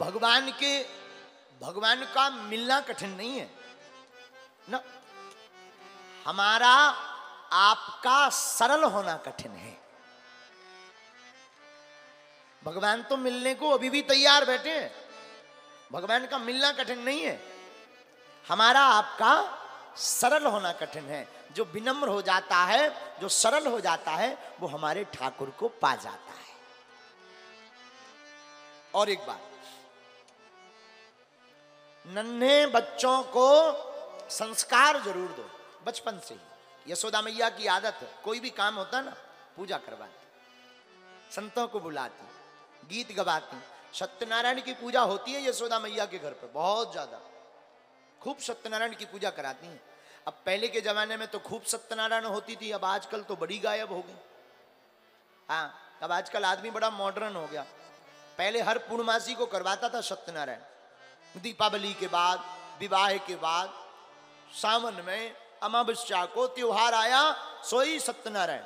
भगवान का मिलना कठिन नहीं है ना, हमारा आपका सरल होना कठिन है। भगवान तो मिलने को अभी भी तैयार बैठे हैं, भगवान का मिलना कठिन नहीं है, हमारा आपका सरल होना कठिन है। जो विनम्र हो जाता है, जो सरल हो जाता है, वो हमारे ठाकुर को पा जाता है। और एक बात, नन्हे बच्चों को संस्कार जरूर दो बचपन से ही। यशोदा मैया की आदत है, कोई भी काम होता ना पूजा करवाती, संतों को बुलाती, गीत गवाती। सत्यनारायण की पूजा होती है यशोदा मैया के घर पर बहुत ज्यादा, खूब सत्यनारायण की पूजा कराती हैं। अब पहले के जमाने में तो खूब सत्यनारायण होती थी, अब आजकल तो बड़ी गायब हो गई। हाँ, अब आजकल आदमी बड़ा मॉडर्न हो गया। पहले हर पूर्णमासी को करवाता था सत्यनारायण, दीपावली के बाद, विवाह के बाद, सावन में अमावस्या को त्योहार आया, सोई सत्यनारायण।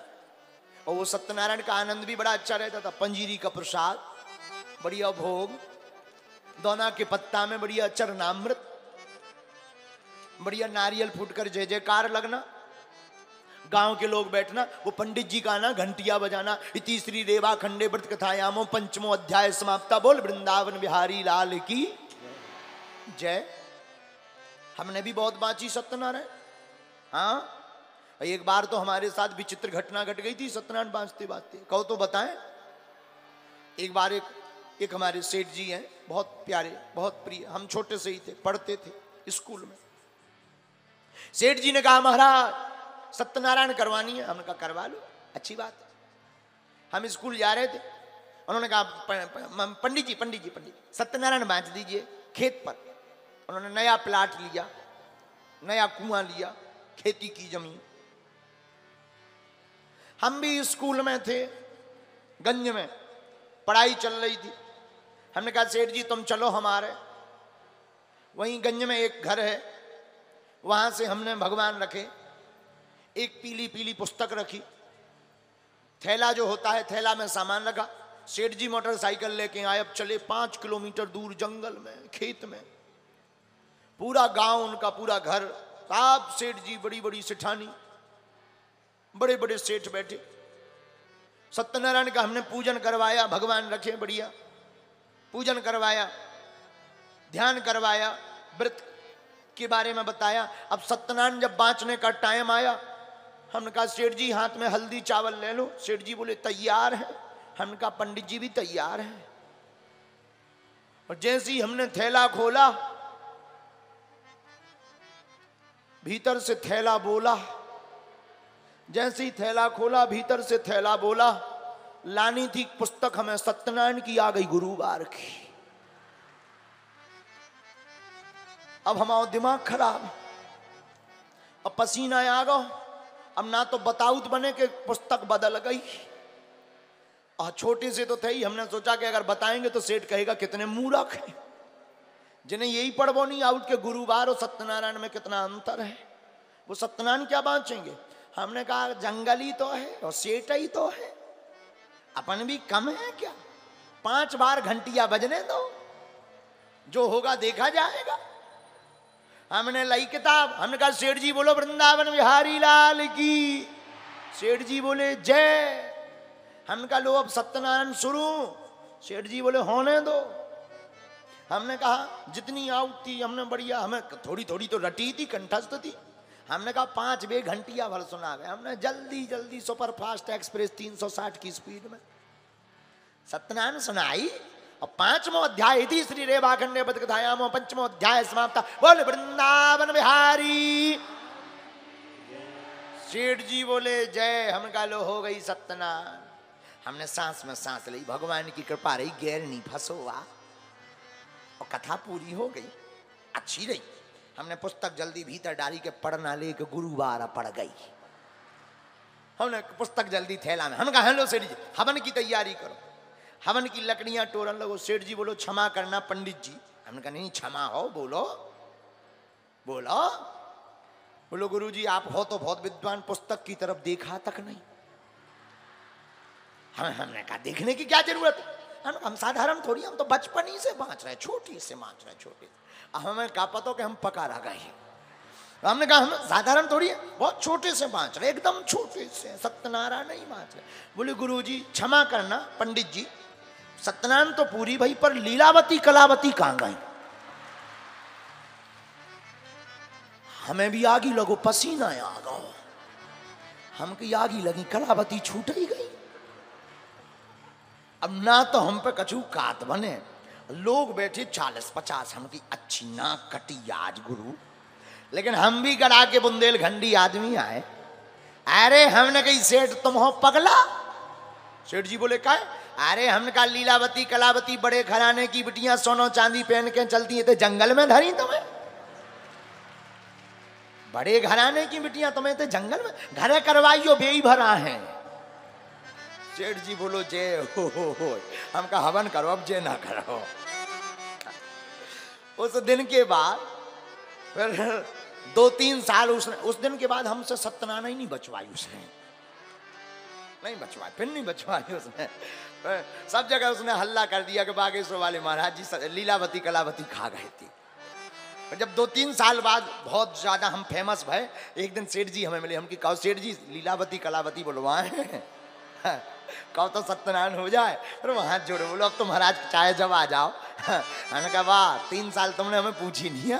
और वो सत्यनारायण का आनंद भी बड़ा अच्छा रहता था। पंजीरी का प्रसाद, बढ़िया भोग, दोना के पत्ता में बढ़िया चरणामृत, बढ़िया नारियल फूटकर जय जयकार लगना, गांव के लोग बैठना, वो पंडित जी का आना, घंटिया बजाना। इति श्री रेवा खंडे व्रत कथायामो पंचमो अध्याय समाप्ता। बोल वृंदावन बिहारी लाल की जय। हमने भी बहुत बांची सत्यनारायण। हाँ, एक बार तो हमारे साथ विचित्र घटना घट गई थी सत्यनारायण बांचते बांचते। कहो तो बताएं। एक बार एक हमारे सेठ जी हैं, बहुत प्यारे, बहुत प्रिय, हम छोटे से ही थे, पढ़ते थे स्कूल में। सेठ जी ने कहा महाराज सत्यनारायण करवानी है। हमने कहा करवा लो, अच्छी बात है। हम स्कूल जा रहे थे, उन्होंने कहा पंडित जी सत्यनारायण बांच दीजिए खेत पर। उन्होंने नया प्लाट लिया, नया कुआं लिया, खेती की जमीन। हम भी स्कूल में थे, गंज में पढ़ाई चल रही थी। हमने कहा सेठ जी तुम चलो हमारे, वहीं गंज में एक घर है, वहां से हमने भगवान रखे। एक पीली पीली पुस्तक रखी, थैला जो होता है थैला में सामान रखा। सेठ जी मोटरसाइकिल लेके आए। अब चले 5 किलोमीटर दूर जंगल में, खेत में, पूरा गांव उनका, पूरा घर, सब सेठ जी, बड़ी बड़ी सेठानी, बड़े बड़े सेठ बैठे। सत्यनारायण का हमने पूजन करवाया, भगवान रखे बढ़िया, पूजन करवाया, ध्यान करवाया, व्रत के बारे में बताया। अब सत्यनारायण जब बांचने का टाइम आया, हमने कहा सेठ जी हाथ में हल्दी चावल ले लो। सेठ जी बोले तैयार है। हमने कहा पंडित जी भी तैयार है। और जैसे ही हमने थैला खोला, भीतर से थैला बोला। जैसे ही थैला खोला, भीतर से थैला बोला। लानी थी पुस्तक हमें सत्यनारायण की, आ गई गुरुवार की। अब हमारा दिमाग खराब, अब पसीना आ गया। अब ना तो बताऊत बने कि पुस्तक बदल गई। और छोटे से तो थे ही, हमने सोचा कि अगर बताएंगे तो सेठ कहेगा कितने मूर्ख हैं, जिन्हें यही पढ़वो नहीं आउट के गुरुवार और सत्यनारायण में कितना अंतर है। वो सत्यनारायण क्या बांचेंगे। हमने कहा जंगल ही तो है और सेठ ही तो है, अपन भी कम है क्या। 5 बार घंटिया बजने दो, जो होगा देखा जाएगा। हमने लाई किताब, हमने कहा सेठ जी बोलो वृंदावन बिहारी लाल की। सेठ जी बोले जय। हमने कहा लो अब सत्यनारायण शुरू। सेठ जी बोले होने दो। हमने कहा जितनी आउट थी हमने बढ़िया, हमें थोड़ी थोड़ी तो रटी थी, कंठस्थ थी। हमने कहा 5 बे घंटिया भर सुना गए। हमने जल्दी जल्दी सुपर फास्ट एक्सप्रेस 360 की स्पीड में सत्यनारायण सुनाई। और 5वां अध्याय थी श्री रेवा खंडे व्रत कथायामो पंचमो अध्याय समाप्ता। बोले वृंदावन बिहारी। सेठ जी बोले जय। हम कहा लो हो गई सत्यनारायण। हमने सांस में सांस ली, भगवान की कृपा रही, गैर नहीं फंसोवा और कथा पूरी हो गई, अच्छी रही। हमने पुस्तक जल्दी भीतर डाली के पढ़ना ले के गुरुवार पड़ गई। हमने पुस्तक जल्दी थैला में। हम कहा हेलो सेठ जी हवन की तैयारी करो, हवन की लकड़ियां टोरन लगो। सेठ जी बोलो क्षमा करना पंडित जी। हमने कहा नहीं क्षमा हो, बोलो बोलो बोलो। गुरु जी आप हो तो बहुत विद्वान, पुस्तक की तरफ देखा तक नहीं। हमने कहा देखने की क्या जरूरत है। हम साधारण थोड़ी, हम तो बचपन ही से बाँच रहे, छोटी से बाँच रहे, छोटी। हमें क्या पता कि हम पका रह गए। हमने कहा हम साधारण थोड़ी है, बहुत छोटे से बाँच रहे, एकदम छोटे से, सत्यनारायण नहीं बाँच रहे। बोले गुरुजी क्षमा करना पंडित जी, सत्यनारायण तो पूरी भाई, पर लीलावती कलावती कहाँ गई? हमें भी आगी लगो, पसीना आ गो, हमकी आगी लगी, कलावती छूट ही गई। अब ना तो हम पे कछु कात बने, लोग बैठे 40-50, हमकी अच्छी नाक कटी आज गुरु, लेकिन हम भी गड़ा के बुंदेलखंडी आदमी आए। अरे हमने कही सेठ तुम हो पगला? सेठ जी बोले का? अरे हमने कहा लीलावती कलावती बड़े घराने की बिटियां सोनो चांदी पहन के चलती है, तो जंगल में धरी तुम्हें? बड़े घराने की बिटियां तुम्हें तो जंगल में घरे करवाइयो, बेई भरा है। सेठ जी बोलो जय हो, हमका हवन करो, अब जय ना करो। उस दिन के बाद फिर 2-3 साल उस दिन के बाद हमसे सत्यनारायण ही नहीं बचवाई उसने, नहीं बचवाई, फिर नहीं बचवाई उसने। सब जगह उसने हल्ला कर दिया कि बागेश्वर वाले महाराज जी लीलावती कलावती खा गए थे। जब 2-3 साल बाद बहुत ज्यादा हम फेमस भय, एक दिन सेठ जी हमें मिले, हम की कहो सेठ जी लीलावती कलावती बुलवाए, कहो तो सत्यनारायण हो जाए। फिर वहां जोड़े, बोलो अब तो महाराज चाहे जब आ जाओ। मैंने कहा वाह 3 साल तुमने हमें पूछी नहीं।